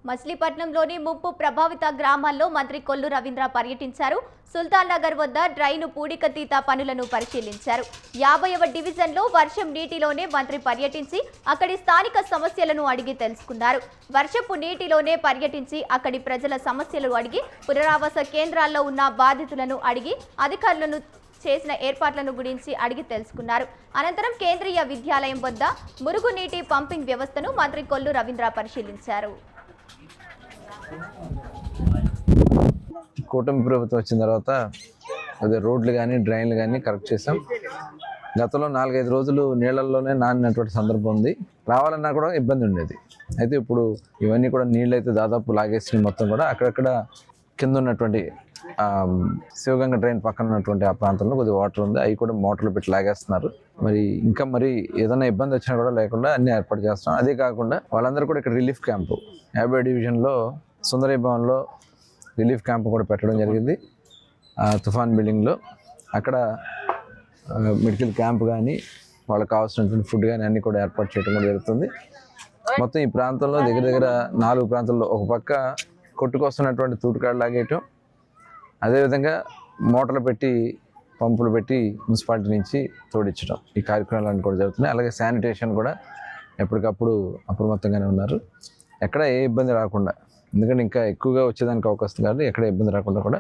మచిలీపట్నంలోని ముప్పు ప్రభావిత గ్రామాల్లో మంత్రి కొల్లు రవీంద్ర పర్యటించారు. సుల్తాన్ నగర్ వద్ద డ్రైను పూడికతీత పనులను పరిశీలించారు. 50వ డివిజన్లో వర్షం నీటిలోనే మంత్రి పర్యటించి అక్కడి స్థానిక సమస్యలను అడిగి తెలుసుకున్నారు. వర్షపు నీటిలోనే పర్యటించి అక్కడి ప్రజల సమస్యలు అడిగి పునరావాస కేంద్రాల్లో ఉన్న బాధితులను అడిగి అధికారులను చేసిన ఏర్పాట్లను గురించి అడిగి తెలుసుకున్నారు. అనంతరం కేంద్రీయ విద్యాలయం వద్ద మురుగునీటి పంపింగ్ వ్యవస్థను మంత్రి కొల్లు రవీంద్ర పరిశీలించారు. కూటమి ప్రభుత్వం వచ్చిన తర్వాత అదే రోడ్లు కానీ డ్రైన్లు కానీ కరెక్ట్ చేసాం. గతంలో 4-5 రోజులు నీళ్ళల్లోనే నానినటువంటి సందర్భం ఉంది. రావాలన్నా కూడా ఇబ్బంది ఉండేది. అయితే ఇప్పుడు ఇవన్నీ కూడా నీళ్ళు అయితే దాదాపు లాగేసి మొత్తం కూడా అక్కడక్కడ కింద ఉన్నటువంటి శివగంగ డ్రైన్ పక్కన ఉన్నటువంటి ఆ ప్రాంతంలో కొద్దిగా వాటర్ ఉంది. అవి కూడా మోటార్లు పెట్టి లాగేస్తున్నారు. మరి ఏదైనా ఇబ్బంది వచ్చినా కూడా లేకుండా అన్ని ఏర్పాటు చేస్తున్నాం. అదే కాకుండా వాళ్ళందరూ కూడా ఇక్కడ రిలీఫ్ క్యాంపు 50 డివిజన్లో సుందరయ్య భవన్లో రిలీఫ్ క్యాంపు కూడా పెట్టడం జరిగింది. తుఫాన్ బిల్డింగ్లో అక్కడ మెడికల్ క్యాంప్ కానీ వాళ్ళకి కావాల్సినటువంటి ఫుడ్ కానీ అన్నీ కూడా ఏర్పాటు చేయడం కూడా జరుగుతుంది. మొత్తం ఈ ప్రాంతంలో దగ్గర 4 ప్రాంతాల్లో ఒక పక్క కొట్టుకొస్తున్నటువంటి తూటుకాడు లాగేయటం, అదేవిధంగా మోటార్లు పెట్టి పంపులు పెట్టి మున్సిపాలిటీ నుంచి తోడించడం, ఈ కార్యక్రమాలన్నీ కూడా జరుగుతున్నాయి. అలాగే శానిటేషన్ కూడా ఎప్పటికప్పుడు అప్రమత్తంగానే ఉన్నారు. ఎక్కడ ఏ ఇబ్బంది రాకుండా, ఎందుకంటే ఇంకా ఎక్కువగా వచ్చేదానికి అవకాశం కాదు, ఎక్కడ ఇబ్బంది రాకుండా కూడా